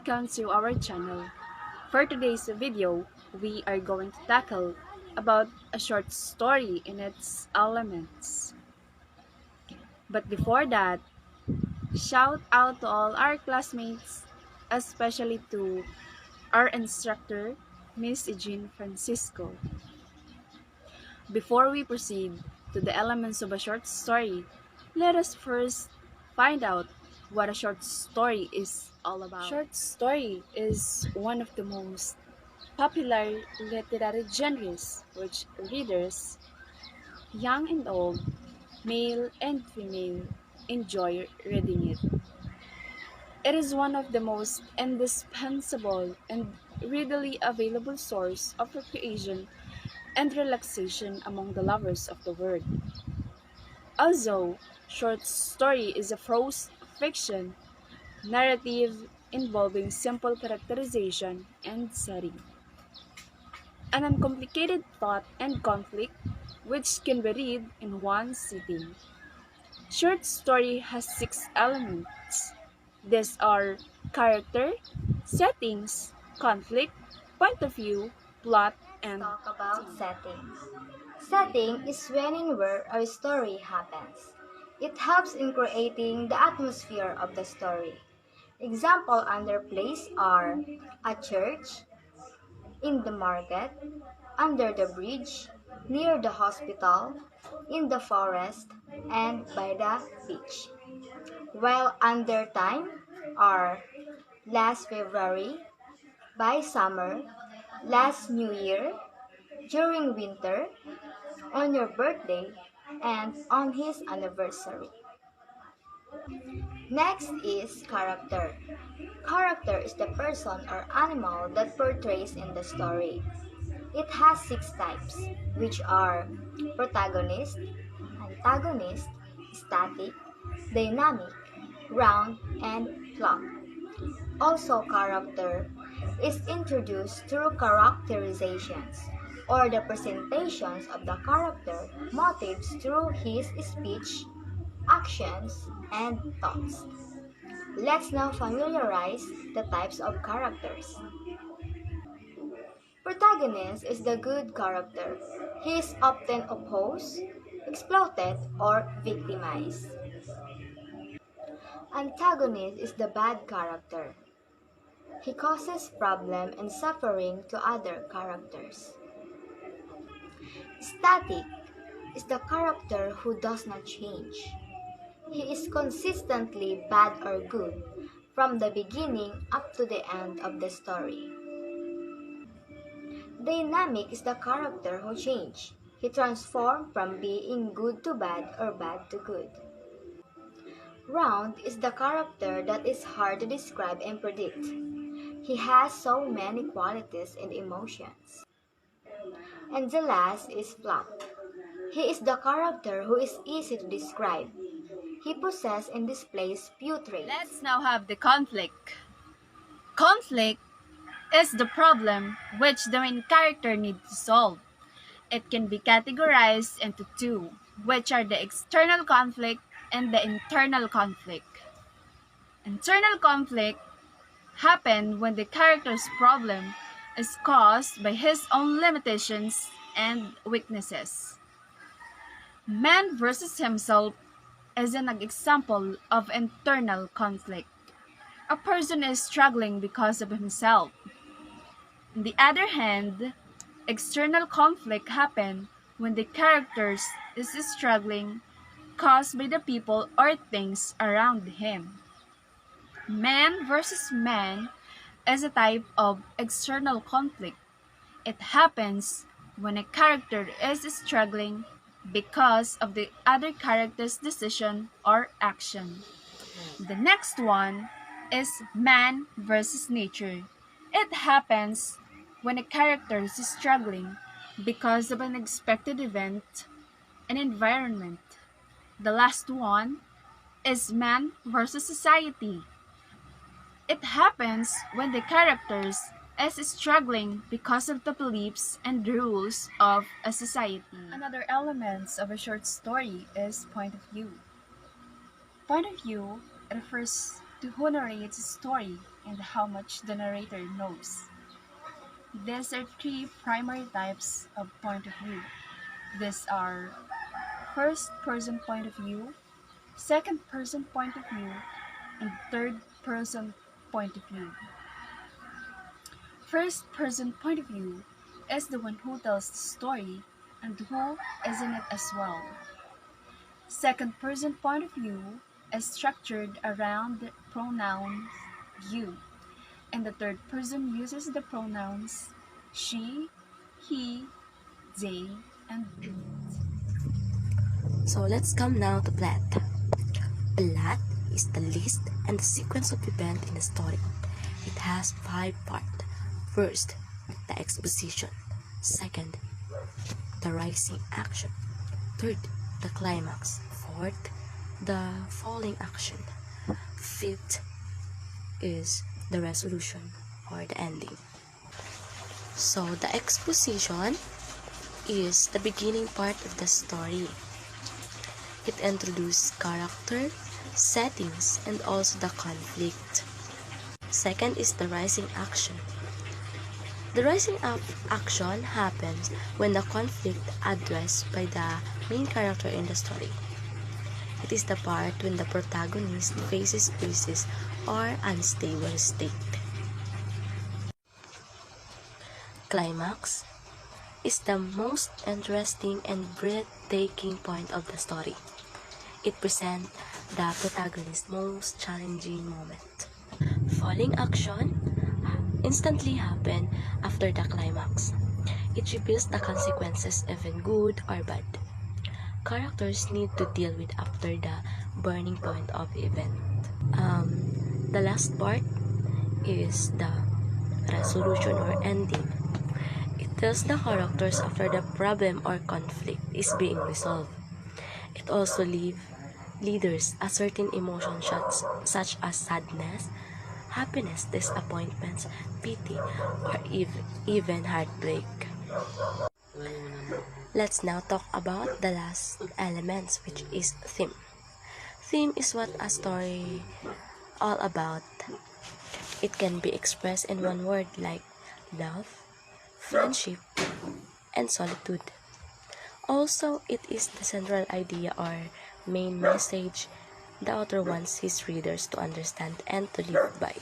welcome to our channel. For today's video, we are going to tackle about a short story in its elements. But before that, shout out to all our classmates, especially to our instructor, Miss Jean Francisco. Before we proceed to the elements of a short story, let us first find out what a short story is all about. Short story is one of the most popular literary genres which readers, young and old, male and female, enjoy reading it. It is one of the most indispensable and readily available source of recreation and relaxation among the lovers of the word. Also, short story is a prose fiction narrative involving simple characterization and setting, an uncomplicated thought and conflict which can be read in one sitting. Short story has six elements. These are character, settings, conflict, point of view, plot, Let's and talk about theme. settings. Setting is when and where a story happens. It helps in creating the atmosphere of the story. Example under place are a church, in the market, under the bridge, near the hospital, in the forest, and by the beach. While under time are last February, by summer, last New Year, during winter, on your birthday, and on his anniversary. Next is character. Character is the person or animal that portrays in the story. It has six types, which are protagonist, antagonist, static, dynamic, round, and plot. Also, character is introduced through characterizations or the presentations of the character motives through his speech, actions, and thoughts. Let's now familiarize the types of characters. Protagonist is the good character. He is often opposed, exploited, or victimized. Antagonist is the bad character. He causes problem and suffering to other characters. Static is the character who does not change. He is consistently bad or good from the beginning up to the end of the story. Dynamic is the character who changes. He transforms from being good to bad or bad to good. Round is the character that is hard to describe and predict. He has so many qualities and emotions. And the last is flat. He is the character who is easy to describe. He possesses and displays few traits. Let's now have the conflict. Conflict is the problem which the main character needs to solve. It can be categorized into two, which are the external conflict and the internal conflict. Internal conflict happens when the character's problem is caused by his own limitations and weaknesses. Man versus himself is an example of internal conflict. A person is struggling because of himself. On the other hand, external conflict happens when the character is struggling caused by the people or things around him. Man versus man is a type of external conflict. It happens when a character is struggling because of the other character's decision or action. The next one is man versus nature. It happens when a character is struggling because of an unexpected event and environment. The last one is man versus society. It happens when the characters is struggling because of the beliefs and rules of a society. Another element of a short story is point of view. Point of view refers to who narrates a story, and how much the narrator knows. These are three primary types of point of view. These are first person point of view, second person point of view, and third person point of view. First person point of view is the one who tells the story and who is in it as well. Second person point of view is structured around the pronoun you, and the third person uses the pronouns she, he, they, and it. So let's come now to plot. Plot is the list and the sequence of events in a story. It has 5 parts. First, the exposition. Second, the rising action. Third, the climax. Fourth, the falling action. Fifth is the resolution or the ending. So the exposition is the beginning part of the story. It introduces character, settings, and also the conflict. Second is the rising action. The rising up action happens when the conflict addressed by the main character in the story. It is the part when the protagonist faces crisis or unstable state. Climax is the most interesting and breathtaking point of the story. It presents the protagonist's most challenging moment. Falling action instantly happen after the climax. It reveals the consequences, even good or bad. Characters need to deal with after the burning point of the event. The last part is the resolution or ending. It tells the characters after the problem or conflict is being resolved. It also leaves leaders a certain emotion such as sadness, happiness, disappointments, pity, or even heartbreak. Let's now talk about the last elements, which is theme. Theme is what a story all about. It can be expressed in one word like love, friendship, and solitude. Also, it is the central idea or main message the author wants his readers to understand and to live by.